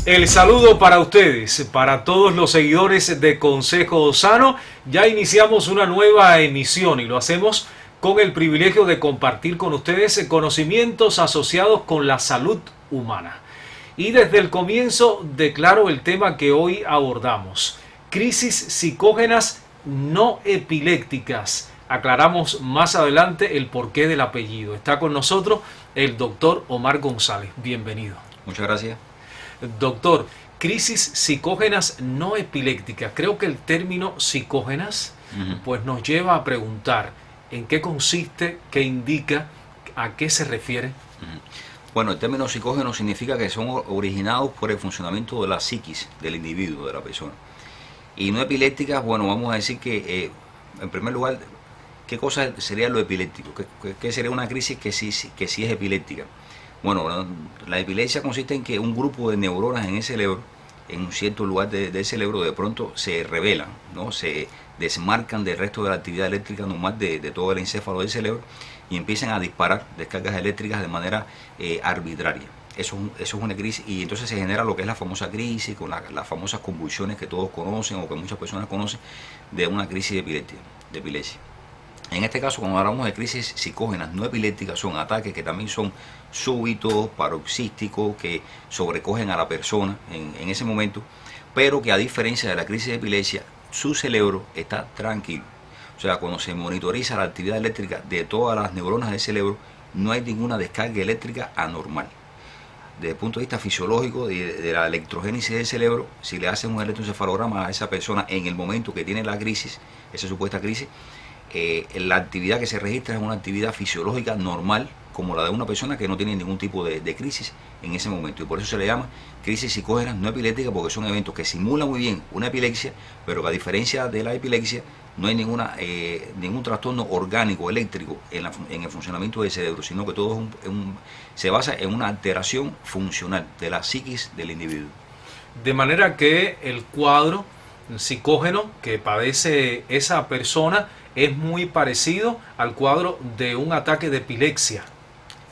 El saludo para ustedes, para todos los seguidores de Consejo Sano. Ya iniciamos una nueva emisión y lo hacemos con el privilegio de compartir con ustedes conocimientos asociados con la salud humana. Y desde el comienzo declaro el tema que hoy abordamos: crisis psicógenas no epilépticas. Aclaramos más adelante el porqué del apellido. Está con nosotros el doctor Omar González. Bienvenido. Muchas gracias. Doctor, crisis psicógenas no epilépticas. Creo que el término psicógenas pues nos lleva a preguntar en qué consiste, qué indica, a qué se refiere. Bueno, el término psicógeno significa que son originados por el funcionamiento de la psiquis del individuo, de la persona. Y no epilépticas, bueno, vamos a decir que, en primer lugar, ¿qué cosa sería lo epiléptico? ¿Qué sería una crisis que sí es epiléptica? Bueno, la epilepsia consiste en que un grupo de neuronas en el cerebro, en un cierto lugar del cerebro, de pronto se rebelan, ¿no? Se desmarcan del resto de la actividad eléctrica normal de todo el encéfalo del cerebro y empiezan a disparar descargas eléctricas de manera arbitraria. Eso es una crisis, y entonces se genera lo que es la famosa crisis, con las famosas convulsiones que todos conocen o que muchas personas conocen de una crisis de epilepsia. En este caso, cuando hablamos de crisis psicógenas no epilépticas, son ataques que también son súbitos, paroxísticos, que sobrecogen a la persona en ese momento, pero que, a diferencia de la crisis de epilepsia, su cerebro está tranquilo. O sea, cuando se monitoriza la actividad eléctrica de todas las neuronas del cerebro, no hay ninguna descarga eléctrica anormal. Desde el punto de vista fisiológico de la electrogénesis del cerebro, si le hacen un electroencefalograma a esa persona en el momento que tiene la crisis, esa supuesta crisis, la actividad que se registra es una actividad fisiológica normal, como la de una persona que no tiene ningún tipo de crisis en ese momento, y por eso se le llama crisis psicógenas no epilépticas, porque son eventos que simulan muy bien una epilepsia, pero que, a diferencia de la epilepsia, no hay ningún trastorno orgánico eléctrico en el funcionamiento del cerebro, sino que todo se basa en una alteración funcional de la psiquis del individuo. De manera que el cuadro psicógeno que padece esa persona es muy parecido al cuadro de un ataque de epilepsia.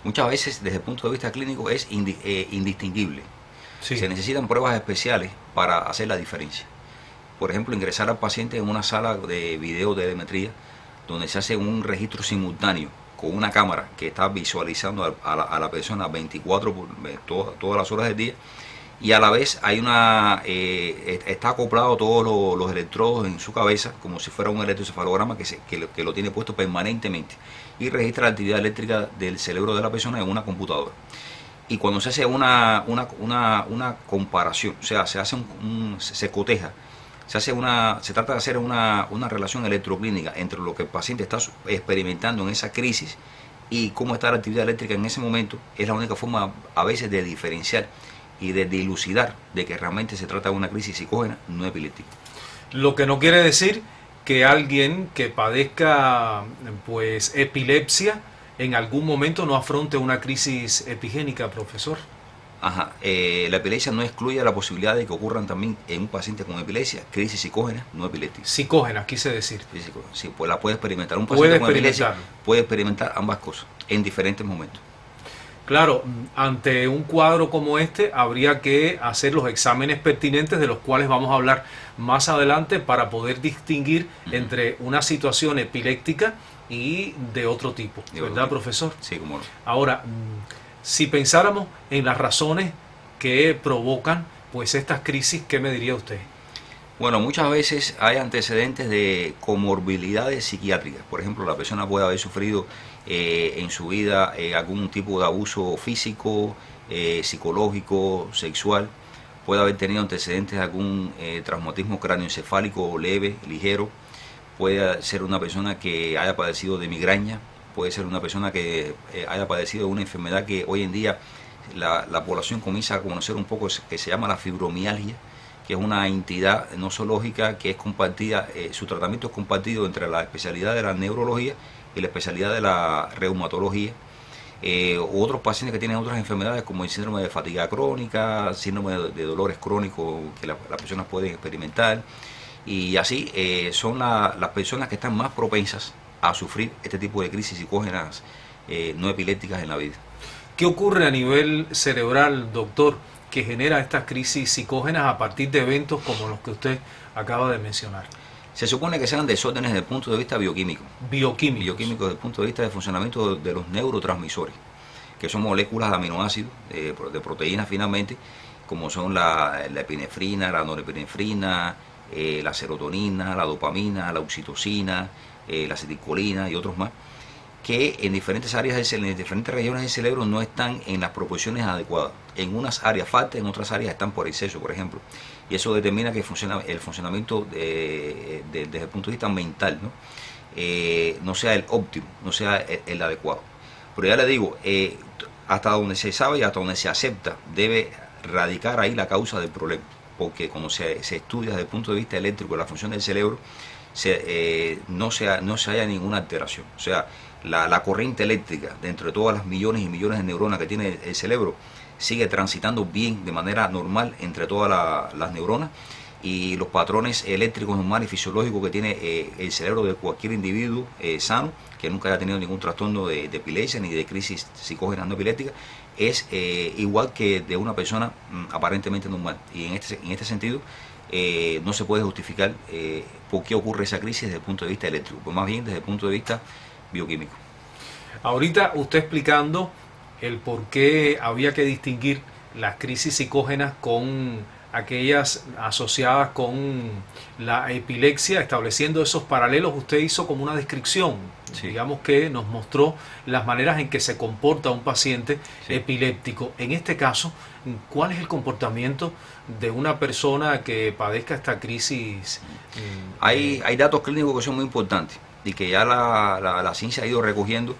Muchas veces, desde el punto de vista clínico, es indistinguible. Sí. Se necesitan pruebas especiales para hacer la diferencia. Por ejemplo, ingresar al paciente en una sala de videotelemetría, donde se hace un registro simultáneo con una cámara que está visualizando a la persona 24 todas las horas del día, y a la vez está acoplado todos los electrodos en su cabeza, como si fuera un electroencefalograma que lo tiene puesto permanentemente, y registra la actividad eléctrica del cerebro de la persona en una computadora. Y cuando se hace una comparación, o sea, se coteja, se trata de hacer una relación electroclínica entre lo que el paciente está experimentando en esa crisis y cómo está la actividad eléctrica en ese momento. Es la única forma a veces de diferenciar y de dilucidar de que realmente se trata de una crisis psicógena no epiléptica. Lo que no quiere decir que alguien que padezca pues epilepsia en algún momento no afronte una crisis epigénica, profesor. La epilepsia no excluye la posibilidad de que ocurran también en un paciente con epilepsia crisis psicógenas no epilépticas. Psicógenas, quise decir. Sí, pues la puede experimentar. Un paciente con epilepsia puede experimentar ambas cosas en diferentes momentos. Claro, ante un cuadro como este habría que hacer los exámenes pertinentes, de los cuales vamos a hablar más adelante, para poder distinguir entre una situación epiléptica y de otro tipo, ¿verdad, profesor? Sí, cómo no. Ahora, si pensáramos en las razones que provocan pues estas crisis, ¿qué me diría usted? Bueno, muchas veces hay antecedentes de comorbilidades psiquiátricas. Por ejemplo, la persona puede haber sufrido en su vida algún tipo de abuso físico, psicológico, sexual. Puede haber tenido antecedentes de algún traumatismo cráneoencefálico leve, ligero. Puede ser una persona que haya padecido de migraña. Puede ser una persona que haya padecido de una enfermedad que hoy en día la población comienza a conocer un poco, que se llama la fibromialgia, que es una entidad nosológica que es compartida, su tratamiento es compartido entre la especialidad de la neurología y la especialidad de la reumatología. Otros pacientes que tienen otras enfermedades, como el síndrome de fatiga crónica, síndrome de dolores crónicos que las personas pueden experimentar, y así son las personas que están más propensas a sufrir este tipo de crisis psicógenas no epilépticas en la vida. ¿Qué ocurre a nivel cerebral, doctor, que genera estas crisis psicógenas a partir de eventos como los que usted acaba de mencionar? Se supone que sean desórdenes desde el punto de vista bioquímico. Bioquímico Desde el punto de vista del funcionamiento de los neurotransmisores, que son moléculas de aminoácidos, de proteínas finalmente, como son la epinefrina, la norepinefrina, la serotonina, la dopamina, la oxitocina, la acetilcolina y otros más, que en diferentes áreas en diferentes regiones del cerebro no están en las proporciones adecuadas. En unas áreas falta, en otras áreas están por exceso, por ejemplo. Y eso determina que el funcionamiento desde el punto de vista mental, ¿no? No sea el óptimo, no sea el adecuado. Pero ya le digo, hasta donde se sabe y hasta donde se acepta, debe radicar ahí la causa del problema. Porque cuando se estudia desde el punto de vista eléctrico la función del cerebro, no se halla ninguna alteración. O sea, la corriente eléctrica dentro de todas las millones y millones de neuronas que tiene el cerebro sigue transitando bien de manera normal entre todas las neuronas, y los patrones eléctricos normales y fisiológicos que tiene el cerebro de cualquier individuo sano, que nunca haya tenido ningún trastorno de epilepsia ni de crisis psicógenas no epilépticas, es igual que de una persona aparentemente normal. Y en este sentido no se puede justificar por qué ocurre esa crisis desde el punto de vista eléctrico, pues más bien desde el punto de vista bioquímico. Ahorita usted explicando el por qué había que distinguir las crisis psicógenas con aquellas asociadas con la epilepsia, estableciendo esos paralelos, usted hizo como una descripción, sí, digamos que nos mostró las maneras en que se comporta un paciente sí, epiléptico. En este caso, ¿cuál es el comportamiento de una persona que padezca esta crisis? Hay datos clínicos que son muy importantes y que ya la ciencia ha ido recogiendo,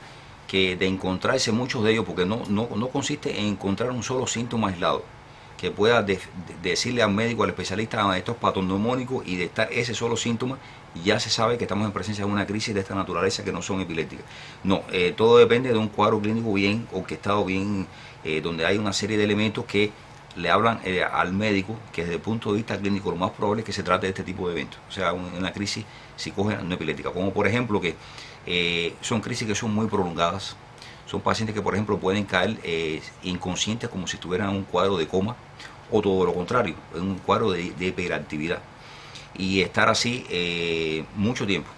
que de encontrarse muchos de ellos, porque no consiste en encontrar un solo síntoma aislado que pueda decirle al médico, al especialista, esto es patognomónico, y de estar ese solo síntoma ya se sabe que estamos en presencia de una crisis de esta naturaleza, que no son epilépticas. No, todo depende de un cuadro clínico bien orquestado, bien, donde hay una serie de elementos que le hablan al médico que desde el punto de vista clínico lo más probable es que se trate de este tipo de eventos, o sea, una crisis psicógena no epiléptica, como por ejemplo que son crisis que son muy prolongadas. Son pacientes que, por ejemplo, pueden caer inconscientes como si estuvieran en un cuadro de coma, o todo lo contrario, en un cuadro de hiperactividad, y estar así mucho tiempo.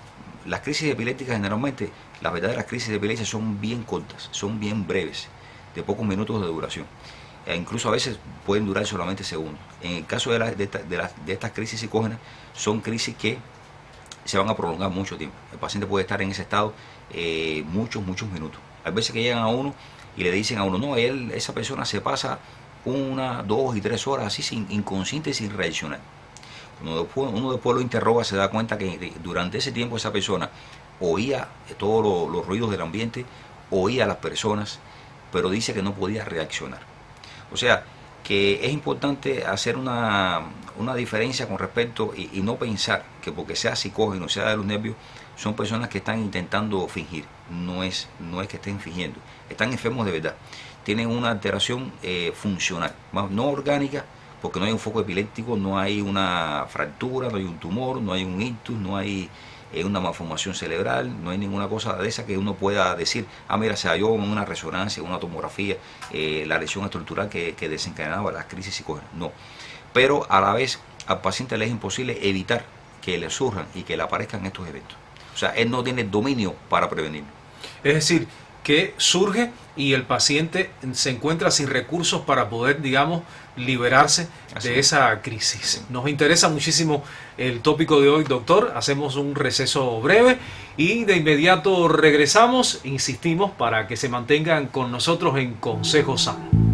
Las crisis epilépticas generalmente, las verdaderas crisis de epilepsia son bien cortas, son bien breves, de pocos minutos de duración. Incluso a veces pueden durar solamente segundos. En el caso de estas crisis psicógenas, son crisis que se van a prolongar mucho tiempo. El paciente puede estar en ese estado muchos minutos. Hay veces que llegan a uno y le dicen a uno, no, esa persona se pasa 1, 2 y 3 horas así inconsciente y sin reaccionar. Uno después lo interroga, se da cuenta que durante ese tiempo esa persona oía todos los ruidos del ambiente, oía a las personas, pero dice que no podía reaccionar. O sea, que es importante hacer una diferencia con respecto y no pensar que porque sea psicógeno, sea de los nervios, son personas que están intentando fingir. No es que estén fingiendo, están enfermos de verdad. Tienen una alteración funcional, no orgánica, porque no hay un foco epiléptico, no hay una fractura, no hay un tumor, no hay un ictus, no hay una malformación cerebral, no hay ninguna cosa de esa que uno pueda decir, mira, se halló en una resonancia, en una tomografía, la lesión estructural que desencadenaba las crisis psicógenas. No, pero a la vez al paciente le es imposible evitar que le surjan y que le aparezcan estos eventos. O sea, él no tiene dominio para prevenirlo. Es decir, que surge y el paciente se encuentra sin recursos para poder, digamos, liberarse de esa crisis. Nos interesa muchísimo el tópico de hoy, doctor. Hacemos un receso breve y de inmediato regresamos. Insistimos para que se mantengan con nosotros en Consejo Sano.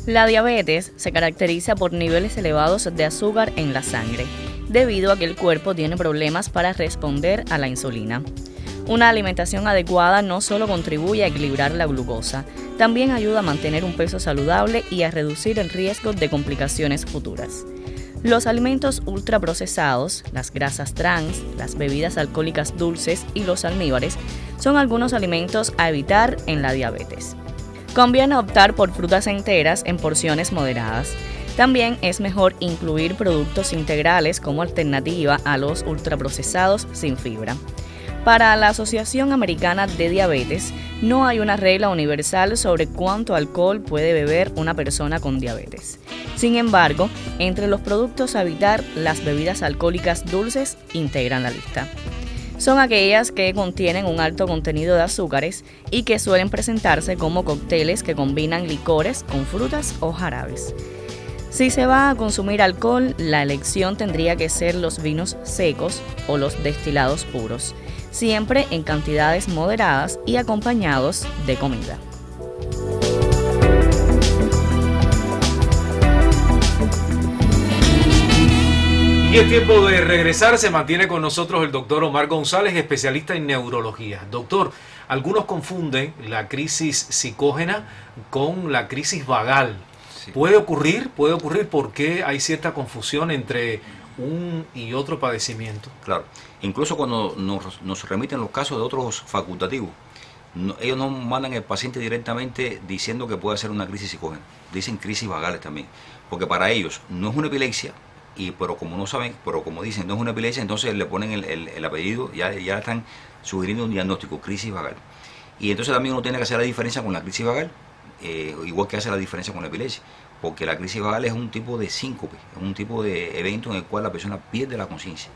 La diabetes se caracteriza por niveles elevados de azúcar en la sangre, debido a que el cuerpo tiene problemas para responder a la insulina. Una alimentación adecuada no solo contribuye a equilibrar la glucosa, también ayuda a mantener un peso saludable y a reducir el riesgo de complicaciones futuras. Los alimentos ultraprocesados, las grasas trans, las bebidas alcohólicas dulces y los almíbares son algunos alimentos a evitar en la diabetes. Conviene optar por frutas enteras en porciones moderadas. También es mejor incluir productos integrales como alternativa a los ultraprocesados sin fibra. Para la Asociación Americana de Diabetes, no hay una regla universal sobre cuánto alcohol puede beber una persona con diabetes. Sin embargo, entre los productos a evitar, las bebidas alcohólicas dulces integran la lista. Son aquellas que contienen un alto contenido de azúcares y que suelen presentarse como cócteles que combinan licores con frutas o jarabes. Si se va a consumir alcohol, la elección tendría que ser los vinos secos o los destilados puros, siempre en cantidades moderadas y acompañados de comida. Y es tiempo de regresar. Se mantiene con nosotros el doctor Omar González, especialista en neurología. Doctor, algunos confunden la crisis psicógena con la crisis vagal. Sí. ¿Puede ocurrir? ¿Puede ocurrir? ¿Por qué hay cierta confusión entre un y otro padecimiento? Claro, incluso cuando nos remiten los casos de otros facultativos, ellos no mandan al paciente directamente diciendo que puede ser una crisis psicógena, dicen crisis vagales también, porque para ellos no es una epilepsia, pero como no saben, pero como dicen no es una epilepsia, entonces le ponen el apellido, ya están sugiriendo un diagnóstico, crisis vagal. Y entonces también uno tiene que hacer la diferencia con la crisis vagal, igual que hace la diferencia con la epilepsia, porque la crisis vagal es un tipo de síncope, es un tipo de evento en el cual la persona pierde la conciencia.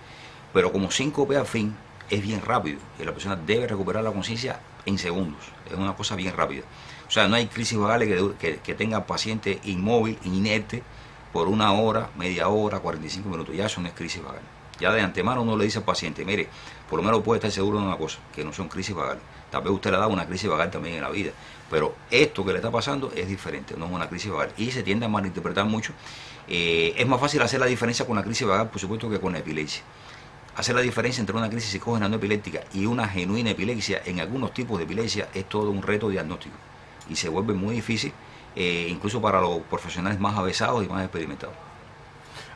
Pero como síncope al fin es bien rápido y la persona debe recuperar la conciencia en segundos, es una cosa bien rápida. O sea, no hay crisis vagales que tenga al paciente inmóvil, inerte, por 1 hora, media hora, 45 minutos, ya eso no es crisis vagal. Ya de antemano uno le dice al paciente, mire, por lo menos puede estar seguro de una cosa, que no son crisis vagales. Tal vez usted le ha dado una crisis vagal también en la vida, pero esto que le está pasando es diferente, no es una crisis vagal. Y se tiende a malinterpretar mucho. Es más fácil hacer la diferencia con la crisis vagal, por supuesto, que con la epilepsia. Hacer la diferencia entre una crisis psicógena no epiléptica y una genuina epilepsia en algunos tipos de epilepsia es todo un reto diagnóstico y se vuelve muy difícil, incluso para los profesionales más avesados y más experimentados.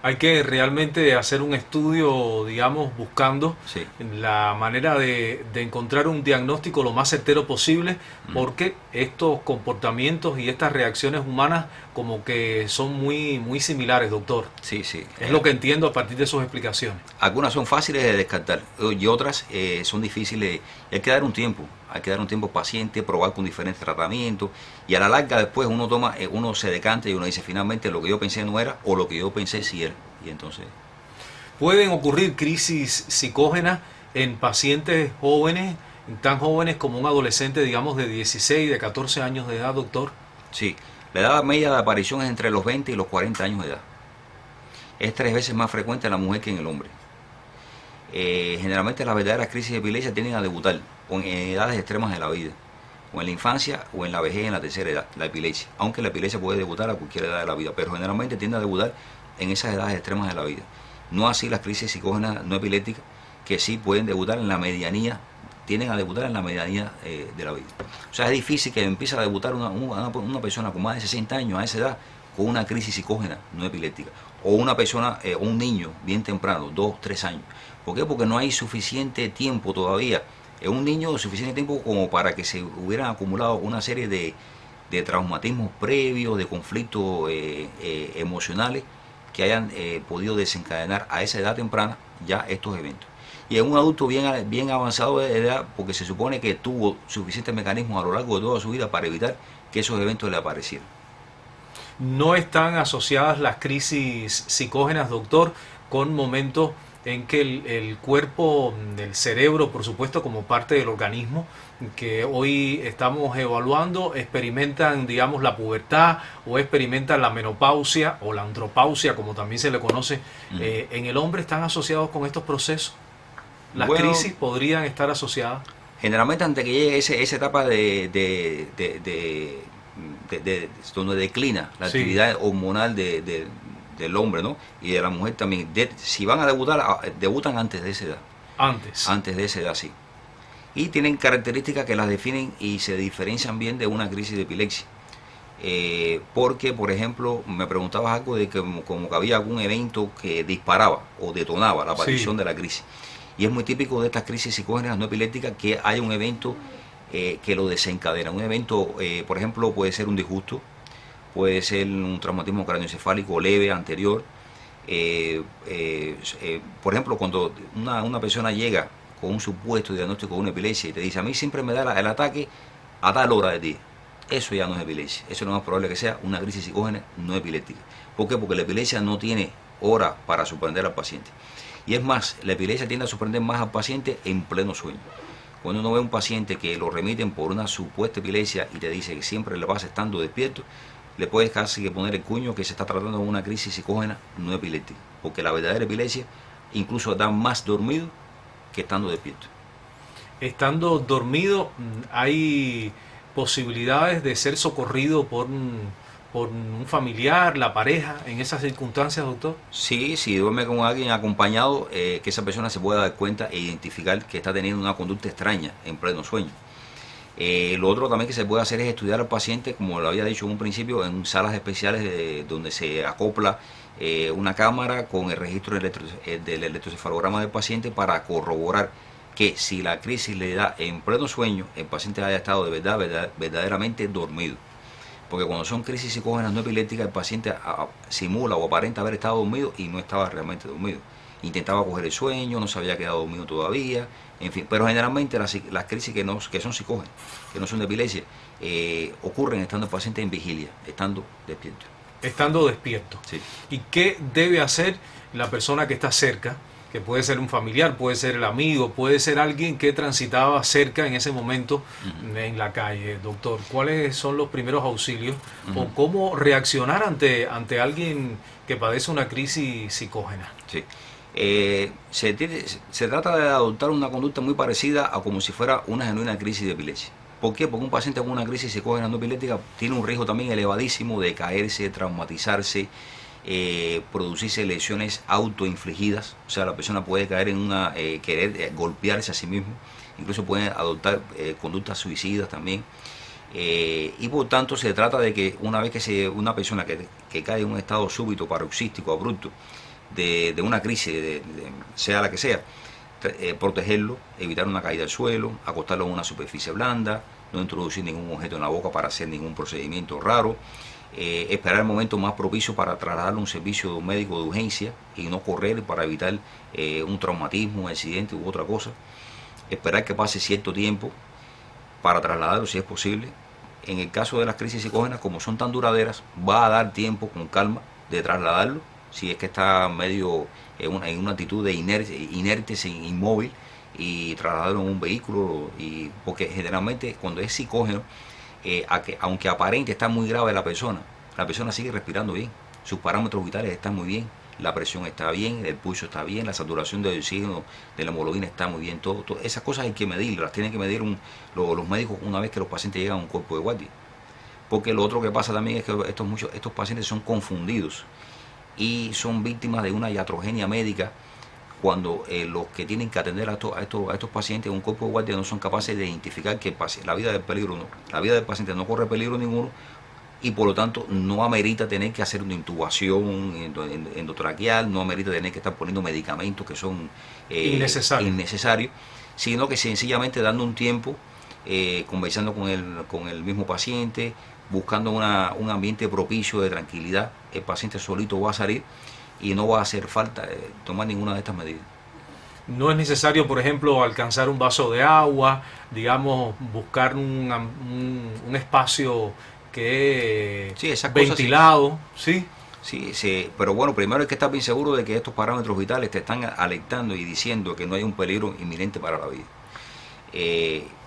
Hay que realmente hacer un estudio, digamos, buscando Sí. la manera de encontrar un diagnóstico lo más certero posible, porque estos comportamientos y estas reacciones humanas como que son muy similares, doctor. Sí, sí. Es lo que entiendo a partir de sus explicaciones. Algunas son fáciles de descartar y otras son difíciles. Hay que dar un tiempo, paciente, probar con diferentes tratamientos y a la larga después uno se decanta y uno dice finalmente lo que yo pensé no era o lo que yo pensé sí era. Y entonces ¿Pueden ocurrir crisis psicógenas en pacientes jóvenes, tan jóvenes como un adolescente, digamos, de 16, de 14 años de edad, doctor? sí, la edad media de aparición es entre los 20 y los 40 años de edad. Es 3 veces más frecuente en la mujer que en el hombre. Generalmente las verdaderas crisis de epilepsia tienden a debutar en edades extremas de la vida, o en la infancia o en la vejez en la tercera edad, la epilepsia. Aunque la epilepsia puede debutar a cualquier edad de la vida, pero generalmente tiende a debutar en esas edades extremas de la vida. No así las crisis psicógenas no epilépticas, que sí pueden debutar en la medianía, tienden a debutar en la medianía de la vida. O sea, es difícil que empiece a debutar una persona con más de 60 años a esa edad con una crisis psicógena no epiléptica, o una persona, un niño bien temprano, 2, 3 años. ¿Por qué? Porque no hay suficiente tiempo todavía, un niño suficiente tiempo como para que se hubieran acumulado una serie de traumatismos previos, de conflictos emocionales que hayan podido desencadenar a esa edad temprana ya estos eventos. Y en un adulto bien avanzado de edad, porque se supone que tuvo suficientes mecanismos a lo largo de toda su vida para evitar que esos eventos le aparecieran. ¿No están asociadas las crisis psicógenas, doctor, con momentos en que el cuerpo del cerebro, por supuesto, como parte del organismo que hoy estamos evaluando, experimentan, digamos, la pubertad o experimentan la menopausia o la andropausia, como también se le conoce, en el hombre? ¿Están asociados con estos procesos? ¿Las crisis podrían estar asociadas? Generalmente antes que llegue esa etapa donde declina la actividad hormonal del hombre, ¿no? Y de la mujer también. Si van a debutar, debutan antes de esa edad. Antes de esa edad, sí. Y tienen características que las definen y se diferencian bien de una crisis de epilepsia. Porque, por ejemplo, me preguntabas algo de que como que había algún evento que disparaba o detonaba la aparición de la crisis. Y es muy típico de estas crisis psicógenas no epilépticas que haya un evento que lo desencadena. Un evento, por ejemplo, puede ser un disgusto, puede ser un traumatismo craneoencefálico leve anterior. Por ejemplo, cuando una persona llega con un supuesto diagnóstico de una epilepsia y te dice, a mí siempre me da el ataque a tal hora del día, eso ya no es epilepsia. Eso es lo más probable que sea una crisis psicógena no epiléptica. ¿Por qué? Porque la epilepsia no tiene hora para sorprender al paciente. Y es más, la epilepsia tiende a sorprender más al paciente en pleno sueño. Cuando uno ve a un paciente que lo remiten por una supuesta epilepsia y te dice que siempre le pasa estando despierto, le puedes casi que poner el cuño que se está tratando de una crisis psicógena no epiléptica. Porque la verdadera epilepsia incluso da más dormido que estando despierto. Estando dormido, hay posibilidades de ser socorrido por un familiar, la pareja, en esas circunstancias, doctor. Sí, si duerme con alguien acompañado, que esa persona se pueda dar cuenta e identificar que está teniendo una conducta extraña en pleno sueño. Lo otro también que se puede hacer es estudiar al paciente, como lo había dicho en un principio, en salas especiales donde se acopla una cámara con el registro del electrocefalograma del paciente para corroborar que si la crisis le da en pleno sueño, el paciente haya estado de verdad, verdaderamente dormido. Porque cuando son crisis psicógenas no epilépticas, el paciente simula o aparenta haber estado dormido y no estaba realmente dormido. Intentaba coger el sueño, no se había quedado dormido todavía, en fin. Pero generalmente las crisis que son psicógenas, que no son de epilepsia, ocurren estando el paciente en vigilia, estando despierto. Estando despierto. Sí. ¿Y qué debe hacer la persona que está cerca? Que puede ser un familiar, puede ser el amigo, puede ser alguien que transitaba cerca en ese momento en la calle. Doctor, ¿cuáles son los primeros auxilios o cómo reaccionar ante alguien que padece una crisis psicógena? Sí. Se trata de adoptar una conducta muy parecida a como si fuera una genuina crisis de epilepsia. ¿Por qué? Porque un paciente con una crisis psicógena no epiléptica tiene un riesgo también elevadísimo de caerse, traumatizarse, producirse lesiones autoinfligidas. O sea, la persona puede caer en querer golpearse a sí mismo, incluso puede adoptar conductas suicidas también. Y por tanto se trata de que una vez que una persona que cae en un estado súbito, paroxístico, abrupto, de una crisis, sea la que sea, protegerlo, evitar una caída al suelo, acostarlo en una superficie blanda, no introducir ningún objeto en la boca para hacer ningún procedimiento raro, esperar el momento más propicio para trasladarlo a un servicio médico de urgencia y no correr para evitar un traumatismo, un accidente u otra cosa, esperar que pase cierto tiempo para trasladarlo si es posible. En el caso de las crisis psicógenas, como son tan duraderas, va a dar tiempo con calma de trasladarlo, si es que está medio en una actitud de inerte, inmóvil, y trasladarlo en un vehículo, porque generalmente cuando es psicógeno, aunque aparente está muy grave la persona sigue respirando bien, sus parámetros vitales están muy bien, la presión está bien, el pulso está bien, la saturación de oxígeno, de la hemoglobina está muy bien, todo esas cosas hay que medirlas, las tienen que medir los médicos una vez que los pacientes llegan a un cuerpo de guardia. Porque lo otro que pasa también es que estos pacientes son confundidos y son víctimas de una iatrogenia médica cuando los que tienen que atender a estos pacientes en un cuerpo de guardia no son capaces de identificar que la vida del paciente no corre peligro ninguno y por lo tanto no amerita tener que hacer una intubación endotraqueal, no amerita tener que estar poniendo medicamentos que son innecesarios, sino que sencillamente dando un tiempo, conversando con el mismo paciente, buscando un ambiente propicio de tranquilidad, el paciente solito va a salir y no va a hacer falta tomar ninguna de estas medidas. No es necesario, por ejemplo, alcanzar un vaso de agua, digamos, buscar un espacio que es ventilado, ¿sí? Sí, pero bueno, primero hay que estar bien seguro de que estos parámetros vitales te están alertando y diciendo que no hay un peligro inminente para la vida.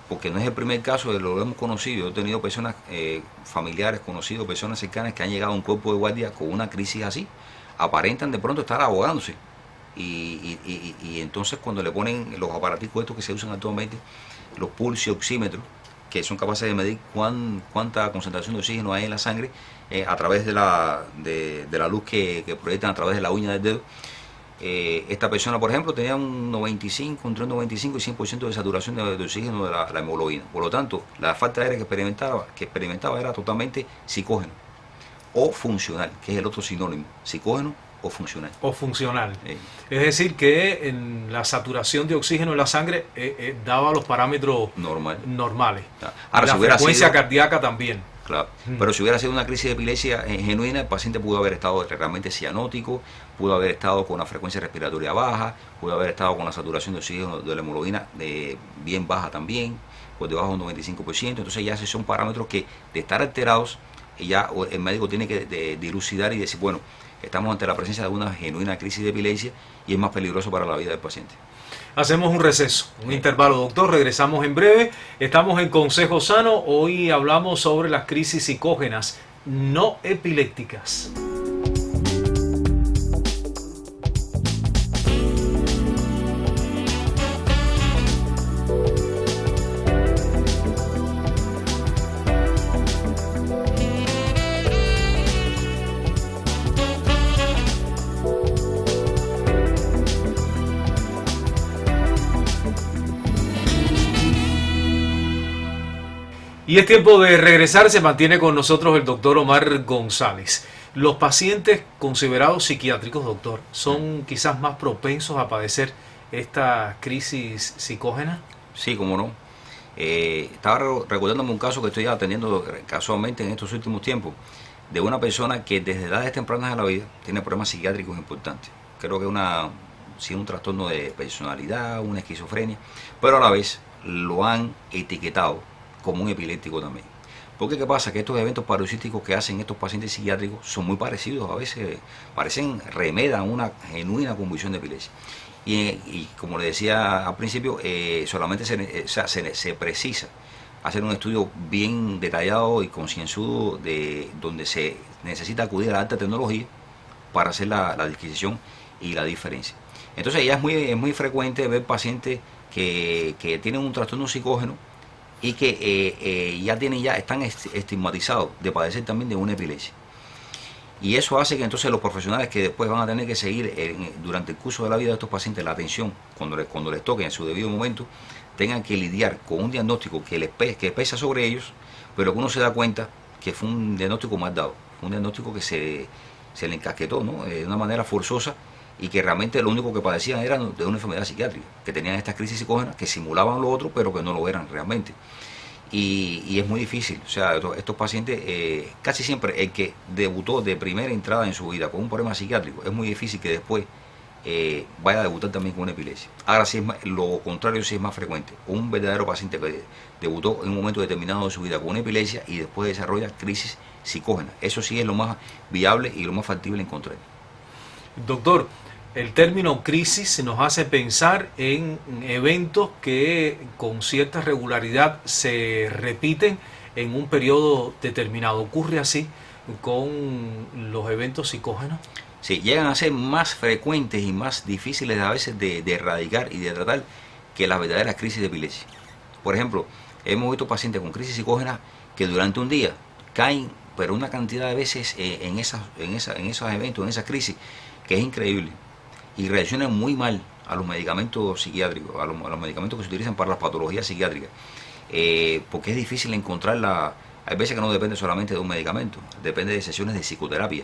Porque no es el primer caso, lo hemos conocido, he tenido personas, familiares, conocidos, personas cercanas que han llegado a un cuerpo de guardia con una crisis así, aparentan de pronto estar ahogándose y entonces cuando le ponen los aparaticos estos que se usan actualmente, los pulsioxímetros, que son capaces de medir cuánta concentración de oxígeno hay en la sangre a través de la luz que proyectan a través de la uña del dedo. Esta persona, por ejemplo, tenía entre un 95 y 100% de saturación de oxígeno de la hemoglobina. Por lo tanto, la falta de aire que experimentaba era totalmente psicógeno o funcional, que es el otro sinónimo, psicógeno o funcional. O funcional. Es decir, que en la saturación de oxígeno en la sangre daba los parámetros normales. Ahora, la frecuencia cardíaca también. Claro. Pero si hubiera sido una crisis de epilepsia genuina, el paciente pudo haber estado realmente cianótico, pudo haber estado con una frecuencia respiratoria baja, pudo haber estado con la saturación de oxígeno de la hemoglobina bien baja también, por debajo de un 95%. Entonces ya esos son parámetros que, de estar alterados, ya el médico tiene que dilucidar y decir, bueno, estamos ante la presencia de una genuina crisis de epilepsia y es más peligroso para la vida del paciente. Hacemos un receso, un intervalo, doctor. Regresamos en breve. Estamos en Consejo Sano. Hoy hablamos sobre las crisis psicógenas no epilépticas. Y es tiempo de regresar. Se mantiene con nosotros el doctor Omar González. Los pacientes considerados psiquiátricos, doctor, ¿son quizás más propensos a padecer esta crisis psicógena? Sí, cómo no. Estaba recordándome un caso que estoy atendiendo casualmente en estos últimos tiempos, de una persona que desde edades tempranas de la vida tiene problemas psiquiátricos importantes. Creo que sí, un trastorno de personalidad, una esquizofrenia, pero a la vez lo han etiquetado como un epiléptico también. Porque ¿qué pasa? Que estos eventos paroxísticos que hacen estos pacientes psiquiátricos son muy parecidos, a veces remedan una genuina convulsión de epilepsia. Y como le decía al principio, solamente se precisa hacer un estudio bien detallado y concienzudo de donde se necesita acudir a la alta tecnología para hacer la disquisición y la diferencia. Entonces ya es muy frecuente ver pacientes que tienen un trastorno psicógeno y que ya están estigmatizados de padecer también de una epilepsia. Y eso hace que entonces los profesionales que después van a tener que seguir durante el curso de la vida de estos pacientes la atención, cuando les toque en su debido momento, tengan que lidiar con un diagnóstico que pesa sobre ellos, pero que uno se da cuenta que fue un diagnóstico mal dado, fue un diagnóstico que se le encasquetó, ¿no? De una manera forzosa, y que realmente lo único que padecían era de una enfermedad psiquiátrica, que tenían estas crisis psicógenas que simulaban lo otro, pero que no lo eran realmente. Y es muy difícil, o sea, estos pacientes, casi siempre el que debutó de primera entrada en su vida con un problema psiquiátrico, es muy difícil que después vaya a debutar también con una epilepsia. Ahora sí, lo contrario sí es más frecuente, un verdadero paciente que debutó en un momento determinado de su vida con una epilepsia y después desarrolla crisis psicógenas. Eso sí es lo más viable y lo más factible encontrar. Doctor, el término crisis nos hace pensar en eventos que con cierta regularidad se repiten en un periodo determinado. ¿Ocurre así con los eventos psicógenos? Sí, llegan a ser más frecuentes y más difíciles a veces de erradicar y de tratar que las verdaderas crisis de epilepsia. Por ejemplo, hemos visto pacientes con crisis psicógenas que durante un día caen, pero una cantidad de veces en esos eventos, en esas crisis, que es increíble, y reaccionan muy mal a los medicamentos psiquiátricos, a los medicamentos que se utilizan para las patologías psiquiátricas, porque es difícil encontrarla. Hay veces que no depende solamente de un medicamento, depende de sesiones de psicoterapia,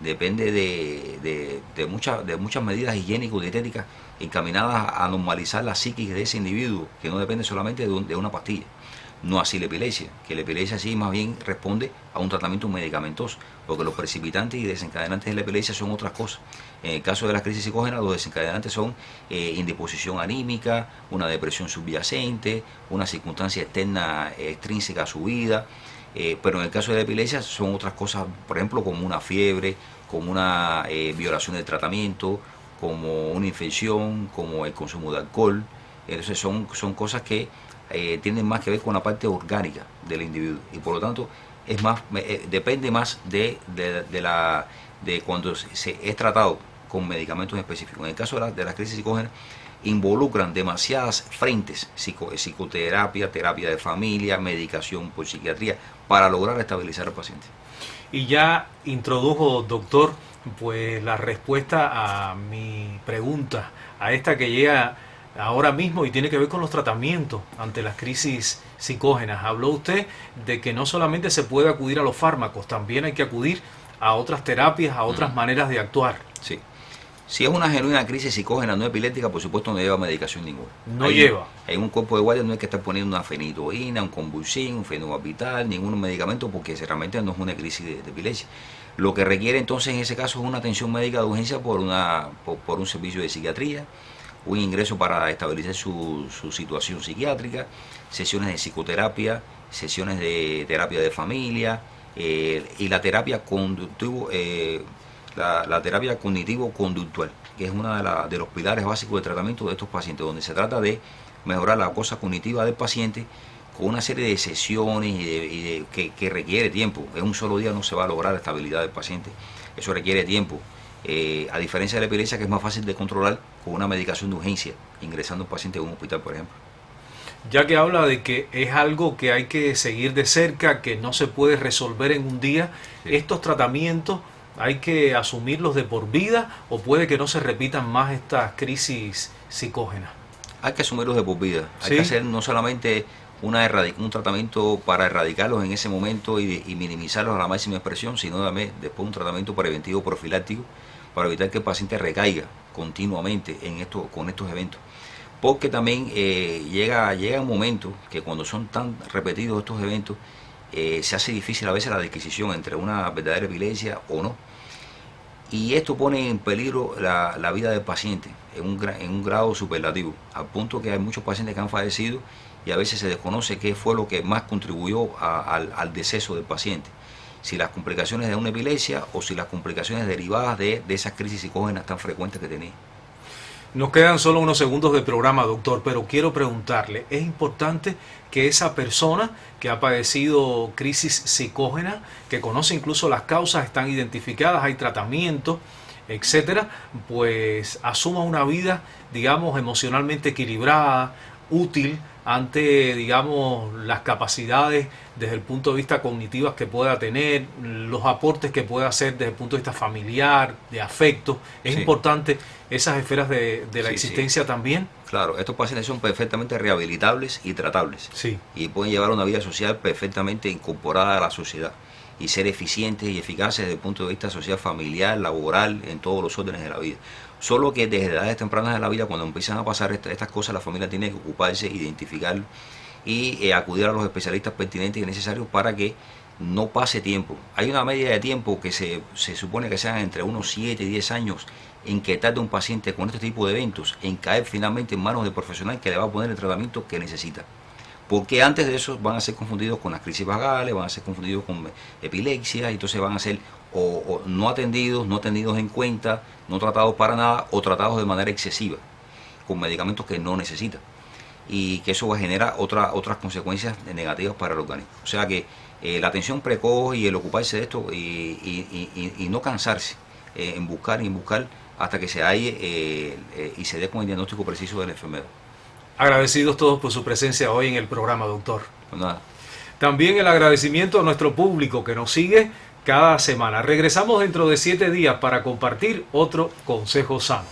depende de muchas medidas higiénico-dietéticas encaminadas a normalizar la psiquis de ese individuo, que no depende solamente de una pastilla. No así la epilepsia, que la epilepsia sí más bien responde a un tratamiento medicamentoso, porque los precipitantes y desencadenantes de la epilepsia son otras cosas. En el caso de las crisis psicógenas, los desencadenantes son indisposición anímica, una depresión subyacente, una circunstancia externa extrínseca a su vida, pero en el caso de la epilepsia son otras cosas, por ejemplo, como una fiebre, como una violación del tratamiento, como una infección, como el consumo de alcohol. Entonces son cosas que tienen más que ver con la parte orgánica del individuo y por lo tanto es más depende más de cuando es tratado con medicamentos específicos. En el caso de las crisis psicógenas involucran demasiadas frentes, psicoterapia, terapia de familia, medicación por psiquiatría, para lograr estabilizar al paciente. Y ya introdujo, doctor, pues la respuesta a mi pregunta, a esta que llega ahora mismo y tiene que ver con los tratamientos ante las crisis psicógenas. Habló usted de que no solamente se puede acudir a los fármacos, también hay que acudir a otras terapias, a otras maneras de actuar. Sí, Si es una genuina crisis psicógena no epiléptica, por supuesto no lleva medicación ninguna. No lleva. En un cuerpo de guardia no hay que estar poniendo una fenitoína, un convulsín, un fenobarbital, ningún medicamento, porque realmente no es una crisis de epilepsia. Lo que requiere entonces en ese caso es una atención médica de urgencia por un servicio de psiquiatría, un ingreso para estabilizar su situación psiquiátrica, sesiones de psicoterapia, sesiones de terapia de familia y la terapia conductivo. La terapia cognitivo-conductual, que es uno de los pilares básicos de tratamiento de estos pacientes, donde se trata de mejorar la cosa cognitiva del paciente con una serie de sesiones que requiere tiempo. En un solo día no se va a lograr la estabilidad del paciente, eso requiere tiempo. A diferencia de la epilepsia, que es más fácil de controlar con una medicación de urgencia, ingresando un paciente a un hospital, por ejemplo. Ya que habla de que es algo que hay que seguir de cerca, que no se puede resolver en un día, sí. Estos tratamientos ¿hay que asumirlos de por vida o puede que no se repitan más estas crisis psicógenas? Hay que asumirlos de por vida. Hay que hacer no solamente un tratamiento para erradicarlos en ese momento y minimizarlos a la máxima expresión, sino también después un tratamiento preventivo profiláctico para evitar que el paciente recaiga continuamente con estos eventos. Porque también llega un momento que cuando son tan repetidos estos eventos, se hace difícil a veces la disquisición entre una verdadera epilepsia o no. Y esto pone en peligro la vida del paciente en un grado superlativo, al punto que hay muchos pacientes que han fallecido y a veces se desconoce qué fue lo que más contribuyó al deceso del paciente. Si las complicaciones de una epilepsia o si las complicaciones derivadas de esas crisis psicógenas tan frecuentes que tenía. Nos quedan solo unos segundos de programa, doctor, pero quiero preguntarle, ¿es importante que esa persona que ha padecido crisis psicógena, que conoce incluso las causas, están identificadas, hay tratamientos, etcétera, pues asuma una vida, digamos, emocionalmente equilibrada, útil ante, digamos, las capacidades desde el punto de vista cognitivo que pueda tener, los aportes que pueda hacer desde el punto de vista familiar, de afecto? ¿Es importante esas esferas de la existencia también? Claro, estos pacientes son perfectamente rehabilitables y tratables. Y pueden llevar una vida social perfectamente incorporada a la sociedad y ser eficientes y eficaces desde el punto de vista social, familiar, laboral, en todos los órdenes de la vida. Solo que desde edades tempranas de la vida, cuando empiezan a pasar estas cosas, la familia tiene que ocuparse, identificarlo y acudir a los especialistas pertinentes y necesarios para que no pase tiempo. Hay una media de tiempo que se supone que sean entre unos 7 y 10 años en que tarde un paciente con este tipo de eventos en caer finalmente en manos del profesional que le va a poner el tratamiento que necesita. Porque antes de eso van a ser confundidos con las crisis vagales, van a ser confundidos con epilepsia, y entonces van a ser o no atendidos en cuenta, no tratados para nada o tratados de manera excesiva, con medicamentos que no necesitan. Y que eso va a generar otras consecuencias negativas para el organismo. O sea que la atención precoz y el ocuparse de esto y no cansarse en buscar hasta que se halle y se dé con el diagnóstico preciso de la enfermedad. Agradecidos todos por su presencia hoy en el programa, doctor. Pues nada. También el agradecimiento a nuestro público que nos sigue cada semana. Regresamos dentro de 7 días para compartir otro consejo sano.